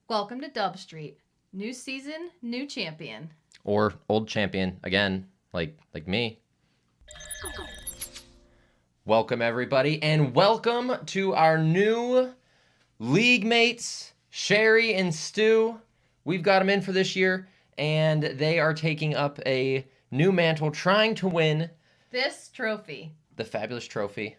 Welcome to Dub Street. New season, new champion. Or old champion again, like me. Welcome everybody, and welcome to our new league mates, Sherry and Stu. We've got them in for this year, and they are taking up a new mantle, trying to win This trophy. the fabulous trophy.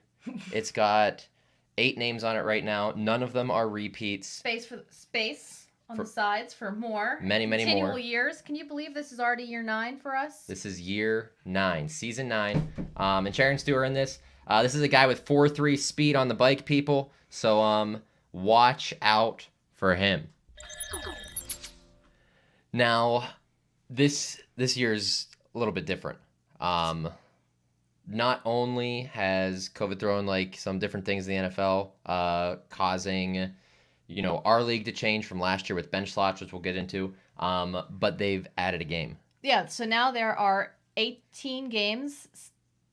It's got 8 names on it right now. None of them are repeats. Space on the sides for more. Many more. Continual years. Can you believe this is already year 9 for us? This is year 9, season 9. And Sharon and Stu are in this. This is a guy with 4.3 speed on the bike, people. So watch out for him. Now, this year's a little bit different. Not only has COVID thrown like some different things in the NFL, causing our league to change from last year with bench slots, which we'll get into, but they've added a game. Yeah, so now there are 18 games.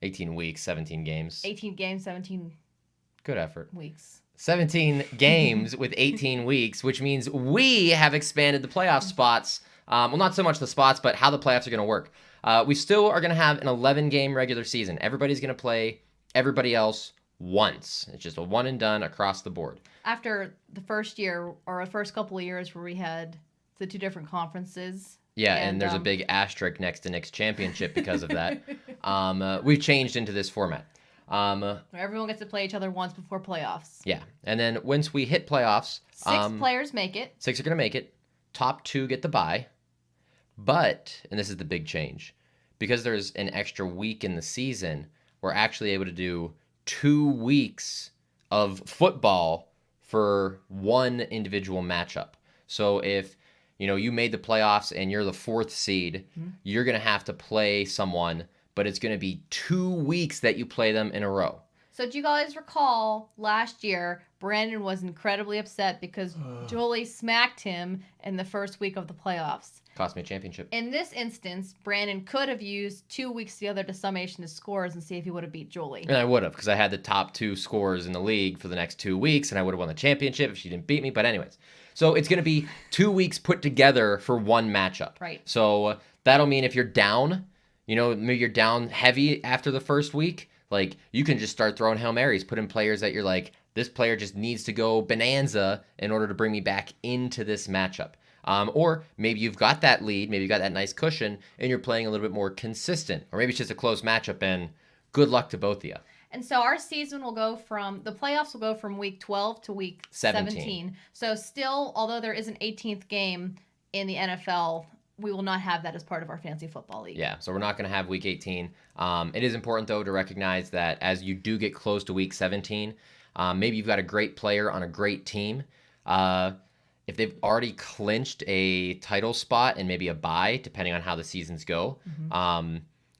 18 weeks, 17 games. 18 games, 17 Good effort. weeks. 17 games with 18 weeks, which means we have expanded the playoff spots. Well, not so much the spots, but how the playoffs are going to work. We still are going to have an 11-game regular season. Everybody's going to play everybody else once. It's just a one and done across the board. After the first year, or the first couple of years where we had the 2 different conferences. Yeah, and there's a big asterisk next to Nick's championship because of that. We've changed into this format. Everyone gets to play each other once before playoffs. Yeah, and then once we hit playoffs... 6 players make it. 6 are going to make it. Top 2 get the bye. But, and this is the big change, because there's an extra week in the season, we're actually able to do 2 weeks of football for one individual matchup. So if you made the playoffs and you're the 4th seed, you're going to have to play someone, but it's going to be 2 weeks that you play them in a row. So do you guys recall last year, Brandon was incredibly upset because Julie smacked him in the first week of the playoffs. Cost me a championship. In this instance, Brandon could have used 2 weeks together to summation his scores and see if he would have beat Julie. And I would have, because I had the top 2 scorers in the league for the next 2 weeks, and I would have won the championship if she didn't beat me. But anyways, so it's going to be 2 weeks put together for one matchup. Right. So that'll mean if you're down, maybe you're down heavy after the first week, like you can just start throwing Hail Marys, put in players that you're like, this player just needs to go bonanza in order to bring me back into this matchup. Or maybe you've got that lead, maybe you've got that nice cushion, and you're playing a little bit more consistent. Or maybe it's just a close matchup, and good luck to both of you. And so our season will go from, the playoffs will go from week 12 to week 17. So still, although there is an 18th game in the NFL, we will not have that as part of our fantasy football league. Yeah, so we're not going to have week 18. It is important, though, to recognize that as you do get close to week 17, maybe you've got a great player on a great team. If they've already clinched a title spot and maybe a bye, depending on how the seasons go,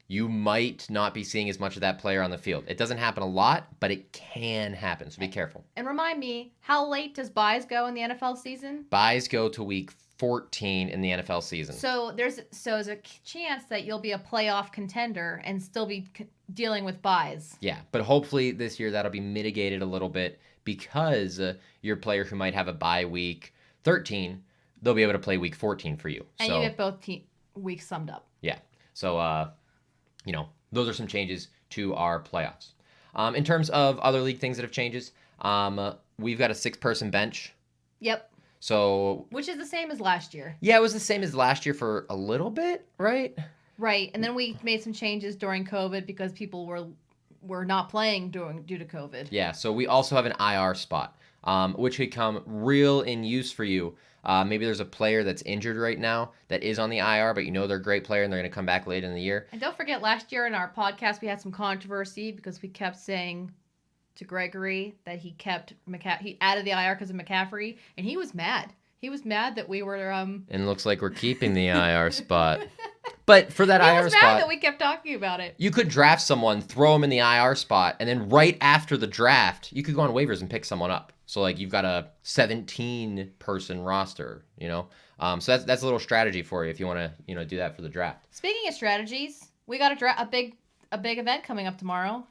you might not be seeing as much of that player on the field. It doesn't happen a lot, but it can happen, so be careful. And remind me, how late does byes go in the NFL season? Byes go to week 14 in the NFL season. So there's a chance that you'll be a playoff contender and still be dealing with byes. Yeah, but hopefully this year that'll be mitigated a little bit because your player who might have a bye week 13, they'll be able to play week 14 for you. And so, you get both weeks summed up. Yeah. So, those are some changes to our playoffs. In terms of other league things that have changes, we've got a 6-person bench. Yep. So, which is the same as last year. Yeah, it was the same as last year for a little bit, right? Right. And then we made some changes during COVID because people were not playing due to COVID. Yeah, so we also have an IR spot, which could come real in use for you. Maybe there's a player that's injured right now that is on the IR, but they're a great player and they're going to come back later in the year. And don't forget, last year in our podcast, we had some controversy because we kept saying to Gregory that he added the IR because of McCaffrey, and he was mad. He was mad that we were... And it looks like we're keeping the IR spot. But for that IR spot... He was mad that we kept talking about it. You could draft someone, throw him in the IR spot, and then right after the draft, you could go on waivers and pick someone up. So, you've got a 17-person roster, So that's a little strategy for you if you want to, do that for the draft. Speaking of strategies, we got a big event coming up tomorrow.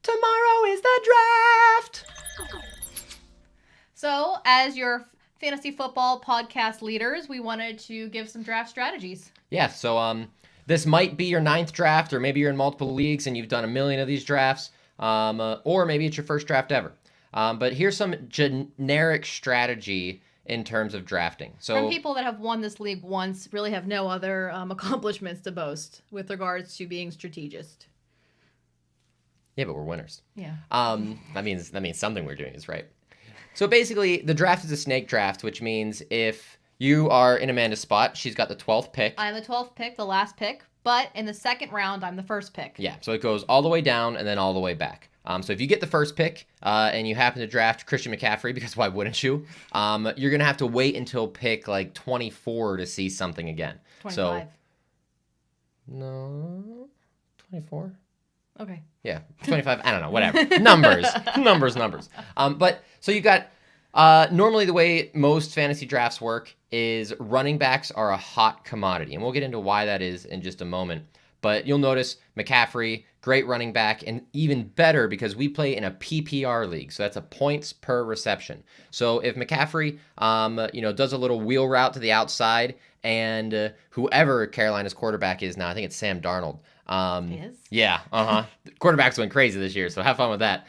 Tomorrow is the draft! So, as your fantasy football podcast leaders, we wanted to give some draft strategies. Yeah, so this might be your 9th draft, or maybe you're in multiple leagues and you've done a million of these drafts, or maybe it's your first draft ever. But here's some generic strategy in terms of drafting. So from people that have won this league once, really have no other accomplishments to boast with regards to being strategist. Yeah, but we're winners. Yeah. That means something we're doing is right. So basically, the draft is a snake draft, which means if you are in Amanda's spot, she's got the 12th pick. I'm the 12th pick, the last pick. But in the second round, I'm the first pick. Yeah, so it goes all the way down and then all the way back. So if you get the first pick and you happen to draft Christian McCaffrey, because why wouldn't you? You're going to have to wait until pick like 24 to see something again. 25. So, no, 24? Okay. Yeah, 25, I don't know, whatever. Numbers. But so you got, normally the way most fantasy drafts work is running backs are a hot commodity. And we'll get into why that is in just a moment. But you'll notice McCaffrey, great running back, and even better because we play in a PPR league. So that's a points per reception. So if McCaffrey, does a little wheel route to the outside, and whoever Carolina's quarterback is now, I think it's Sam Darnold. Is? Yeah, Quarterbacks went crazy this year, so have fun with that.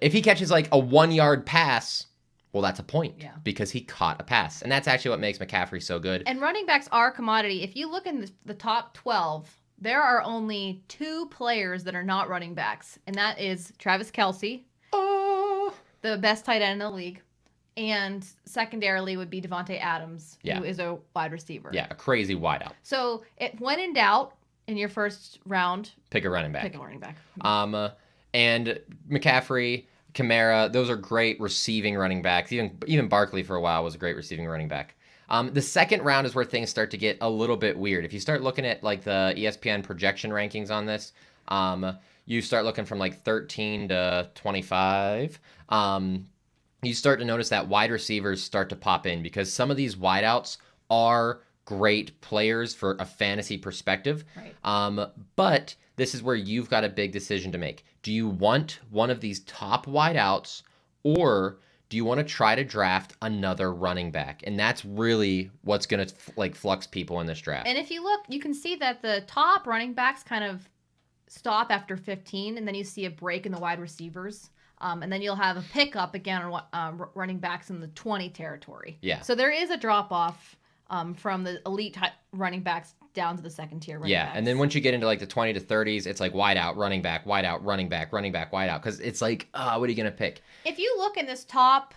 If he catches like a 1-yard pass, well, that's a point because he caught a pass. And that's actually what makes McCaffrey so good. And running backs are a commodity. If you look in the top 12, there are only 2 players that are not running backs. And that is Travis Kelce, the best tight end in the league. And secondarily would be Devontae Adams, who is a wide receiver. Yeah, a crazy wideout. So when in doubt, in your first round, pick a running back. And McCaffrey, Kamara, those are great receiving running backs. Even Barkley for a while was a great receiving running back. The second round is where things start to get a little bit weird. If you start looking at like the ESPN projection rankings on this, you start looking from like 13 to 25. You start to notice that wide receivers start to pop in because some of these wideouts are great players for a fantasy perspective. Right. But this is where you've got a big decision to make. Do you want one of these top wideouts, or do you want to try to draft another running back? And that's really what's going to flux people in this draft. And if you look, you can see that the top running backs kind of stop after 15, and then you see a break in the wide receivers. And then you'll have a pickup again on running backs in the 20 territory. Yeah. So there is a drop off from the elite running backs down to the second tier running backs. And then once you get into like the 20 to 30s, it's like wide out, running back, wide out, running back, running back, wide out. Because it's like, what are you going to pick? If you look in this top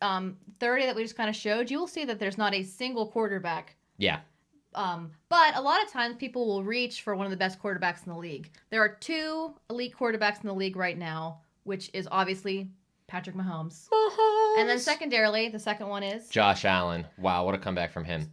30 that we just kind of showed, you will see that there's not a single quarterback. Yeah. But a lot of times people will reach for one of the best quarterbacks in the league. There are 2 elite quarterbacks in the league right now, which is obviously Patrick Mahomes. And then secondarily, the second one is Josh Allen. Wow, what a comeback from him.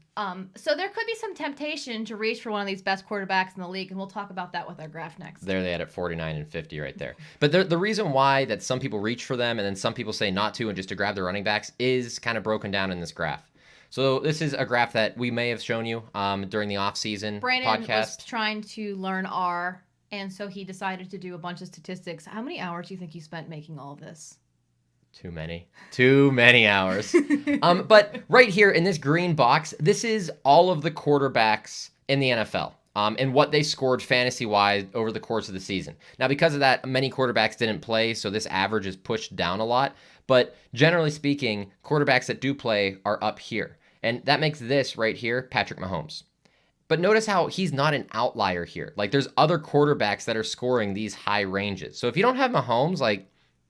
So there could be some temptation to reach for one of these best quarterbacks in the league, and we'll talk about that with our graph next. There they had it 49 and 50 right there. But the reason why that some people reach for them and then some people say not to and just to grab the running backs is kind of broken down in this graph. So this is a graph that we may have shown you during the off-season Brandon podcast. was trying to learn R, and so he decided to do a bunch of statistics. How many hours do you think he spent making all of this? Too many hours. But right here in this green box, this is all of the quarterbacks in the NFL and what they scored fantasy-wise over the course of the season. Now, because of that, many quarterbacks didn't play, so this average is pushed down a lot. But generally speaking, quarterbacks that do play are up here. And that makes this right here Patrick Mahomes. But notice how he's not an outlier here. Like, there's other quarterbacks that are scoring these high ranges. So if you don't have Mahomes,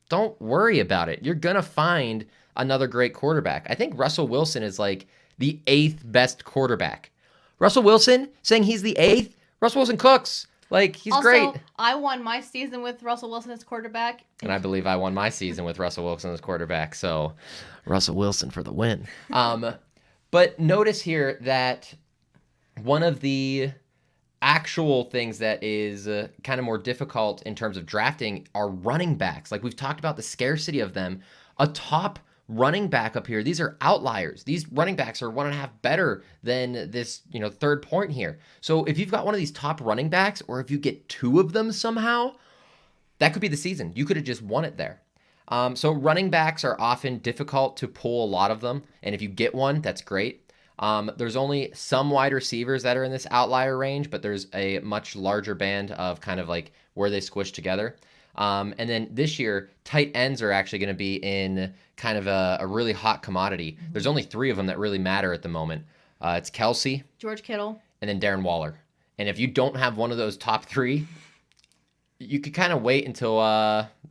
don't worry about it. You're going to find another great quarterback. I think Russell Wilson is like the 8th best quarterback. Russell Wilson saying he's the 8th? Russell Wilson cooks. He's also, great. I won my season with Russell Wilson as quarterback. And I believe I won my season with Russell Wilson as quarterback. So Russell Wilson for the win. But notice here that one of the actual things that is kind of more difficult in terms of drafting are running backs. Like we've talked about the scarcity of them. A top running back up here, these are outliers. These running backs are 1.5 better than this, third point here. So if you've got one of these top running backs, or if you get 2 of them somehow, that could be the season. You could have just won it there. So running backs are often difficult to pull a lot of them, and if you get one, that's great. There's only some wide receivers that are in this outlier range, but there's a much larger band of kind of like where they squish together. And then this year, tight ends are actually going to be in kind of a really hot commodity. Mm-hmm. There's only 3 of them that really matter at the moment. It's Kelsey, George Kittle, and then Darren Waller. And if you don't have one of those top 3, you could kind of wait until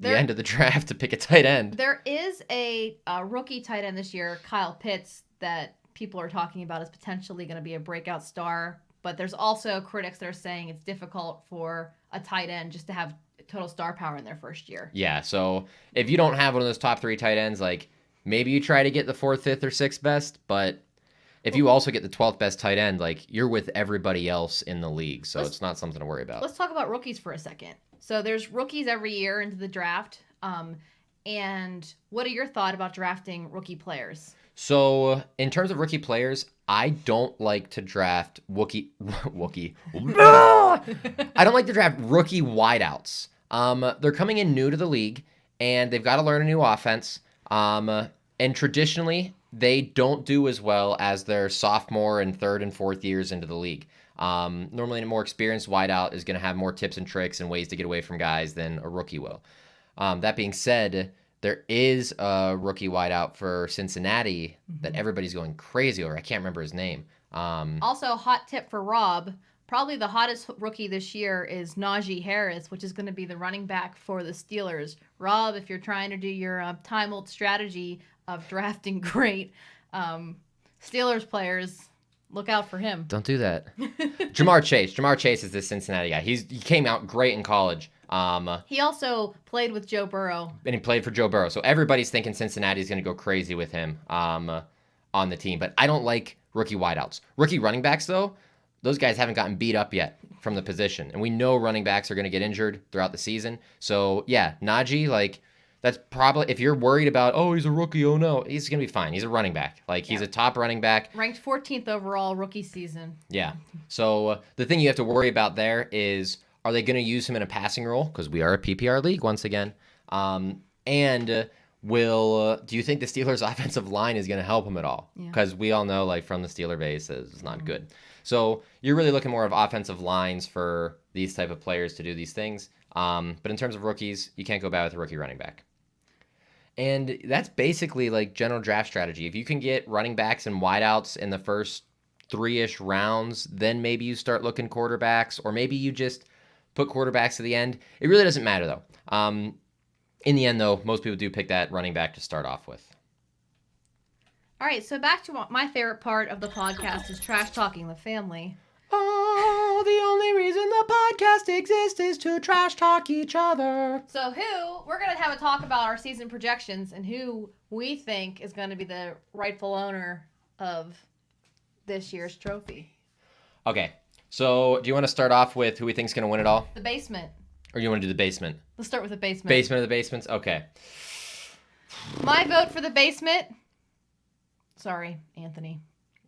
the end of the draft to pick a tight end. There is a rookie tight end this year, Kyle Pitts, that people are talking about as potentially going to be a breakout star. But there's also critics that are saying it's difficult for a tight end just to have total star power in their first year. Yeah, so if you don't have one of those top 3 tight ends, like maybe you try to get the 4th, 5th, or 6th best, but if you also get the 12th best tight end, like you're with everybody else in the league, so it's not something to worry about. Let's talk about rookies for a second. So there's rookies every year into the draft, and what are your thoughts about drafting rookie players? So in terms of rookie players, I don't like to draft Wookie. I don't like to draft rookie wideouts. They're coming in new to the league, and they've got to learn a new offense. And traditionally, they don't do as well as their sophomore and 3rd and 4th years into the league. Normally, a more experienced wideout is going to have more tips and tricks and ways to get away from guys than a rookie will. That being said, there is a rookie wideout for Cincinnati that everybody's going crazy over. I can't remember his name. Also, hot tip for Rob. Probably the hottest rookie this year is Najee Harris, which is going to be the running back for the Steelers. Rob, if you're trying to do your time-old strategy of drafting great Steelers players, look out for him. Don't do that. Jamar Chase. Jamar Chase is this Cincinnati guy. He came out great in college. He also played with Joe Burrow. And he played for Joe Burrow. So everybody's thinking Cincinnati's going to go crazy with him on the team. But I don't like rookie wideouts. Rookie running backs, though, those guys haven't gotten beat up yet from the position. And we know running backs are going to get injured throughout the season. So, yeah, Najee, like, that's probably, if you're worried about, oh, he's a rookie, oh, no, he's going to be fine. He's a running back. Like, he's a top running back. Ranked 14th overall rookie season. Yeah. So the thing you have to worry about there is, are they going to use him in a passing role? Because we are a PPR league once again. And do you think the Steelers' offensive line is going to help him at all? Because we all know, like, from the Steeler base, it's not good. So you're really looking more of offensive lines for these type of players to do these things. But in terms of rookies, you can't go bad with a rookie running back. And that's basically like general draft strategy. If you can get running backs and wideouts in the first 3-ish rounds, then maybe you start looking quarterbacks, or maybe you just put quarterbacks at the end. It really doesn't matter, though. In the end, though, most people do pick that running back to start off with. All right, so back to my favorite part of the podcast is trash talking the family. Oh, the only reason the podcast exists is to trash talk each other. So we're going to have a talk about our season projections and who we think is going to be the rightful owner of this year's trophy. Okay, so do you want to start off with who we think is going to win it all? The basement. Or you want to do the basement? Let's start with the basement. Basement of the basements? Okay. My vote for the basement. Sorry, Anthony.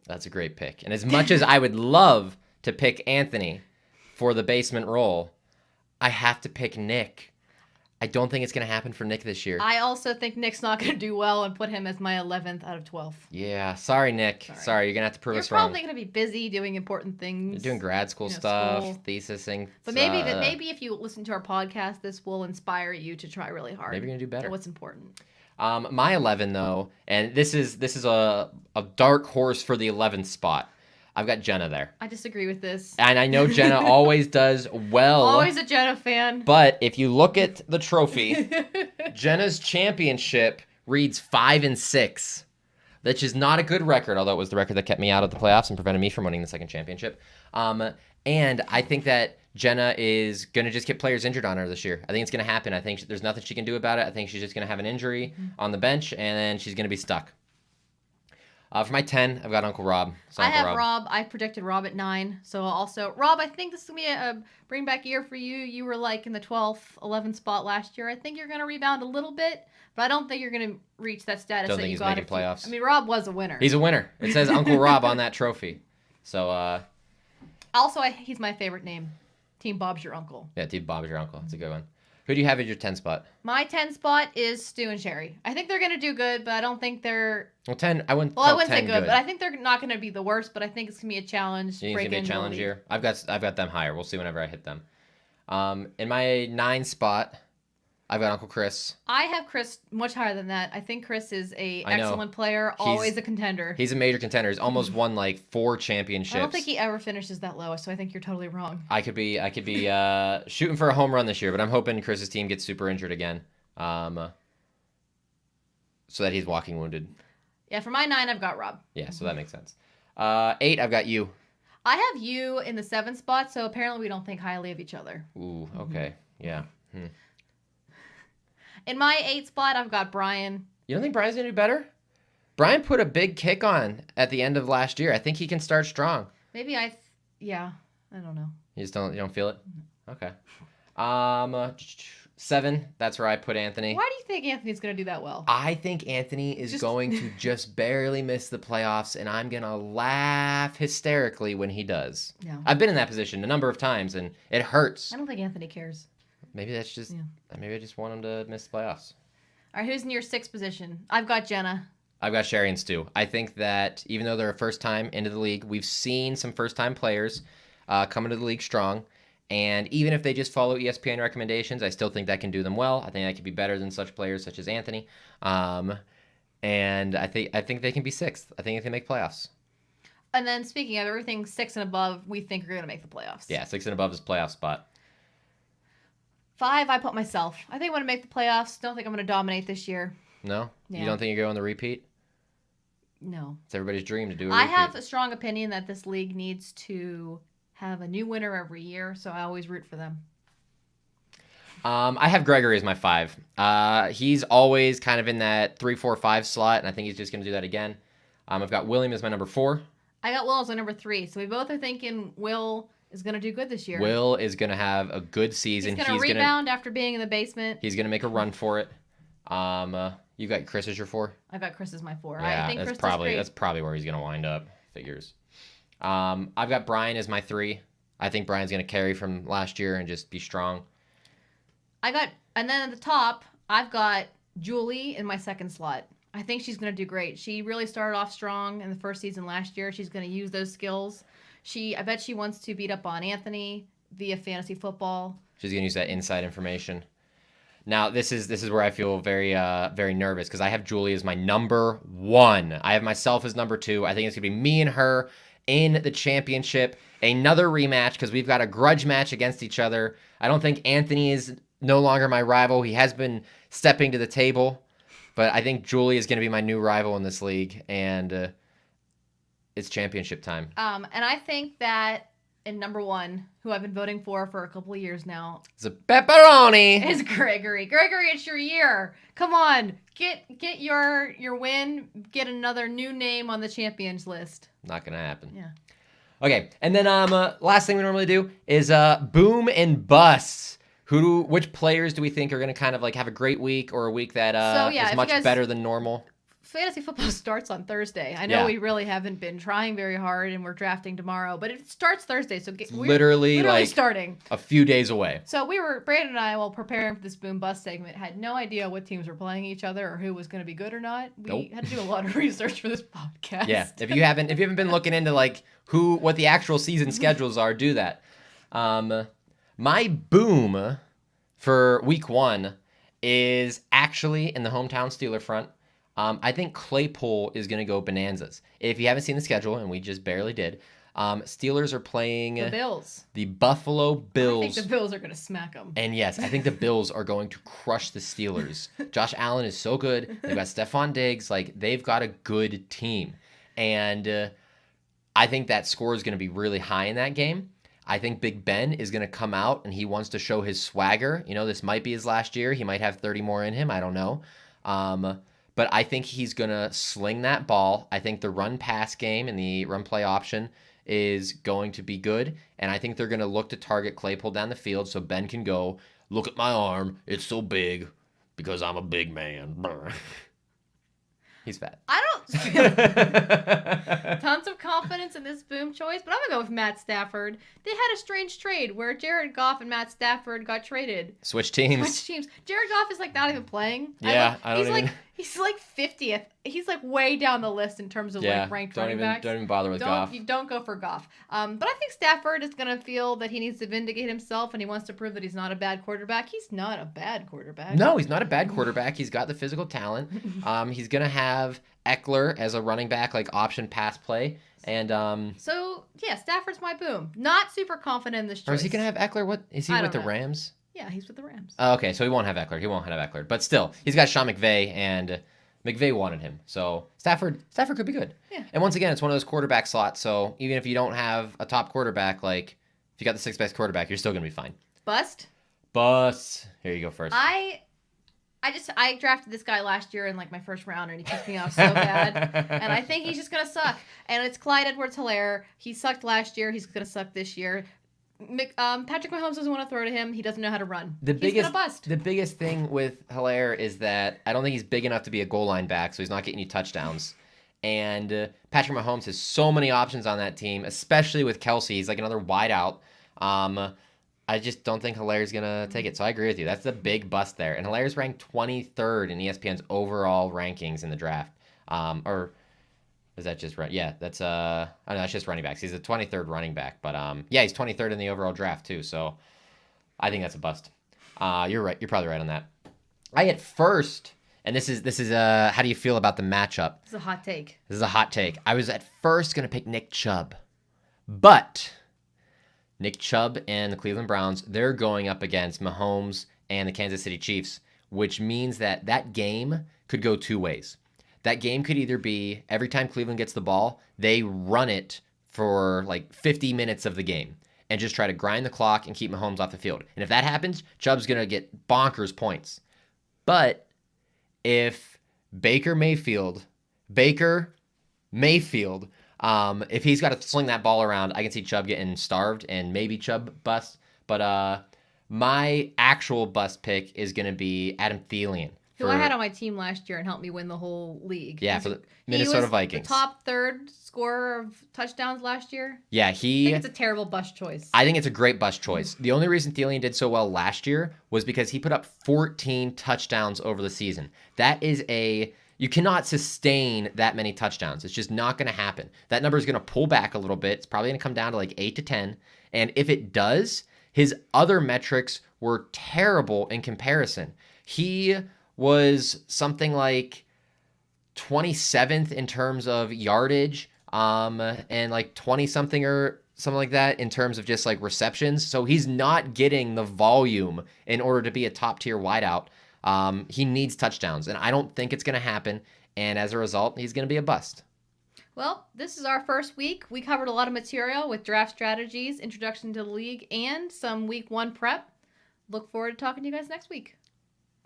That's a great pick. And as much as I would love to pick Anthony for the basement role, I have to pick Nick. I don't think it's going to happen for Nick this year. I also think Nick's not going to do well and put him as my 11th out of 12. Yeah. Sorry, Nick. Sorry. You're going to have to prove us wrong. You're probably going to be busy doing important things. You're doing grad school stuff, thesising. But maybe if you listen to our podcast, this will inspire you to try really hard. Maybe you're going to do better. What's important. My 11, though, and this is a dark horse for the 11th spot. I've got Jenna there. I disagree with this. And I know Jenna always does well. Always a Jenna fan. But if you look at the trophy, Jenna's championship reads 5-6, which is not a good record, although it was the record that kept me out of the playoffs and prevented me from winning the second championship. And I think that Jenna is going to just get players injured on her this year. I think it's going to happen. I think there's nothing she can do about it. I think she's just going to have an injury on the bench, and then she's going to be stuck. For my 10, I've got Uncle Rob. I have Rob. I predicted Rob at 9. So also, Rob, I think this is going to be a bring back year for you. You were like in the 12th, 11th spot last year. I think you're going to rebound a little bit, but I don't think you're going to reach that status don't that think you he's got. Making playoffs. I mean, Rob was a winner. He's a winner. It says Uncle Rob on that trophy. So, also, he's my favorite name. Team Bob's your uncle. Yeah, Team Bob's your uncle. That's a good one. Who do you have as your 10 spot? My 10 spot is Stu and Sherry. I think they're going to do good, but I don't think they're... Well, 10, I wouldn't say good, but I think they're not going to be the worst, but I think it's going to be a challenge. You think it's going to be a challenge here? I've got them higher. We'll see whenever I hit them. In my 9 spot, I've got Uncle Chris. I have Chris much higher than that. I think Chris is an excellent player, always a contender. He's a major contender. He's almost won like 4 championships. I don't think he ever finishes that low, so I think you're totally wrong. I could be shooting for a home run this year, but I'm hoping Chris's team gets super injured again, so that he's walking wounded. Yeah, for my 9, I've got Rob. Yeah, so that makes sense. 8, I've got you. I have you in the 7th spot, so apparently we don't think highly of each other. Ooh, okay. Yeah. In my 8th spot, I've got Brian. You don't think Brian's going to do better? Brian put a big kick on at the end of last year. I think he can start strong. Maybe I don't know. You don't feel it? Okay. 7, that's where I put Anthony. Why do you think Anthony's going to do that well? I think Anthony is going to just barely miss the playoffs, and I'm going to laugh hysterically when he does. Yeah. I've been in that position a number of times, and it hurts. I don't think Anthony cares. Maybe that's just... Yeah. Maybe I just want him to miss the playoffs. All right, who's in your 6th position? I've got Jenna. I've got Sherry and Stu. I think that even though they're a first time into the league, we've seen some first time players come into the league strong. And even if they just follow ESPN recommendations, I still think that can do them well. I think that could be better than such players such as Anthony. And I think they can be 6th. I think they can make playoffs. And then speaking of everything 6 and above, we think we're going to make the playoffs. Yeah, 6 and above is playoff spot. 5, I put myself. I think I'm going to make the playoffs. Don't think I'm going to dominate this year. No? Yeah. You don't think you're going to repeat? No. It's everybody's dream to do a repeat. I have a strong opinion that this league needs to have a new winner every year, so I always root for them. I have Gregory as my 5. He's always kind of in that 3, 4, 5 slot, and I think he's just going to do that again. I've got William as my number 4. I got Will as my number 3, so we both are thinking Will is going to do good this year. Will is going to have a good season. He's going to rebound after being in the basement. He's going to make a run for it. You got Chris as your 4? I got Chris as my 4. Yeah, I think that's probably where he's going to wind up. Figures. I've got Brian as my 3. I think Brian's going to carry from last year and just be strong. And then at the top, I've got Julie in my 2nd slot. I think she's going to do great. She really started off strong in the first season last year. She's going to use those skills. I bet she wants to beat up on Anthony via fantasy football. She's going to use that inside information. Now, this is where I feel very very nervous because I have Julie as my number 1. I have myself as number 2. I think it's going to be me and her in the championship. Another rematch because we've got a grudge match against each other. I don't think Anthony is no longer my rival. He has been stepping to the table. But I think Julie is going to be my new rival in this league. And it's championship time. And I think that in number 1, who I've been voting for a couple of years now, it's a pepperoni. Is Gregory. Gregory, it's your year. Come on, get your win. Get another new name on the champions list. Not gonna happen. Yeah. Okay, and then last thing we normally do is boom and bust. Which players do we think are gonna kind of like have a great week or a week that is much better than normal? Fantasy football starts on Thursday. I know we really haven't been trying very hard, and we're drafting tomorrow, but it starts Thursday, so we're literally like starting a few days away. So Brandon and I, while preparing for this boom bust segment, had no idea what teams were playing each other or who was going to be good or not. We had to do a lot of research for this podcast. Yeah, if you haven't been looking into like what the actual season schedules are, do that. My boom for week 1 is actually in the hometown Steeler front. I think Claypool is going to go bonanzas. If you haven't seen the schedule, and we just barely did, Steelers are playing the Bills. The Buffalo Bills. I think the Bills are going to smack them. And yes, I think the Bills are going to crush the Steelers. Josh Allen is so good. They've got Stephon Diggs. Like, they've got a good team. And I think that score is going to be really high in that game. I think Big Ben is going to come out, and he wants to show his swagger. You know, this might be his last year. He might have 30 more in him. I don't know. But I think he's going to sling that ball. I think the run-pass game and the run-play option is going to be good. And I think they're going to look to target Claypool down the field so Ben can go, look at my arm. It's so big because I'm a big man. He's fat. I don't feel tons of confidence in this boom choice, but I'm going to go with Matt Stafford. They had a strange trade where Jared Goff and Matt Stafford got traded. Switch teams. Jared Goff is like not even playing. Yeah, I don't even. He's like 50th. He's like way down the list in terms of like ranked running backs. Don't even bother with Goff. You don't go for Goff. But I think Stafford is going to feel that he needs to vindicate himself and he wants to prove that he's not a bad quarterback. He's not a bad quarterback. No, he's not a bad quarterback. He's got the physical talent. He's going to have Eckler as a running back, like option pass play. And So, yeah, Stafford's my boom. Not super confident in this choice. Or is he going to have Eckler? What is he with the Rams? Yeah, he's with the Rams. Oh, okay, so he won't have Eckler. But still, he's got Sean McVay, and McVay wanted him. So Stafford could be good. Yeah. And once again, it's one of those quarterback slots. So even if you don't have a top quarterback, like if you got the sixth best quarterback, you're still going to be fine. Bust. Here you go first. I drafted this guy last year in like my first round, and he pissed me off so bad. And I think he's just gonna suck. And it's Clyde Edwards-Helaire. He sucked last year. He's gonna suck this year. Patrick Mahomes doesn't want to throw to him. He doesn't know how to run. He's gonna bust. The biggest thing with Helaire is that I don't think he's big enough to be a goal line back, so he's not getting you touchdowns. And Patrick Mahomes has so many options on that team, especially with Kelsey. He's like another wideout. I just don't think Hilaire's going to take it. So I agree with you. That's the big bust there. And Hilaire's ranked 23rd in ESPN's overall rankings in the draft. Or is that just right? Yeah, that's that's just running backs. He's the 23rd running back. But yeah, he's 23rd in the overall draft too. So I think that's a bust. You're right. You're probably right on that. I at first, and this is how do you feel about the matchup? This is a hot take. I was at first going to pick Nick Chubb. But Nick Chubb and the Cleveland Browns, they're going up against Mahomes and the Kansas City Chiefs, which means that game could go two ways. That game could either be every time Cleveland gets the ball, they run it for like 50 minutes of the game and just try to grind the clock and keep Mahomes off the field. And if that happens, Chubb's going to get bonkers points. But if Baker Mayfield, if he's got to sling that ball around, I can see Chubb getting starved and maybe Chubb bust. But my actual bust pick is going to be Adam Thielen. Who I had on my team last year and helped me win the whole league. Yeah, for the Minnesota Vikings. The top third scorer of touchdowns last year. Yeah, I think it's a terrible bust choice. I think it's a great bust choice. The only reason Thielen did so well last year was because he put up 14 touchdowns over the season. You cannot sustain that many touchdowns. It's just not going to happen. That number is going to pull back a little bit. It's probably going to come down to like 8 to 10. And if it does, his other metrics were terrible in comparison. He was something like 27th in terms of yardage, and like 20-something or something like that in terms of just like receptions. So he's not getting the volume in order to be a top-tier wideout. He needs touchdowns, and I don't think it's going to happen. And as a result, he's going to be a bust. Well, this is our first week. We covered a lot of material with draft strategies, introduction to the league, and some week 1 prep. Look forward to talking to you guys next week.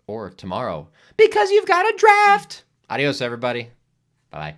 Or tomorrow, because you've got a draft. Adios, everybody. Bye-bye.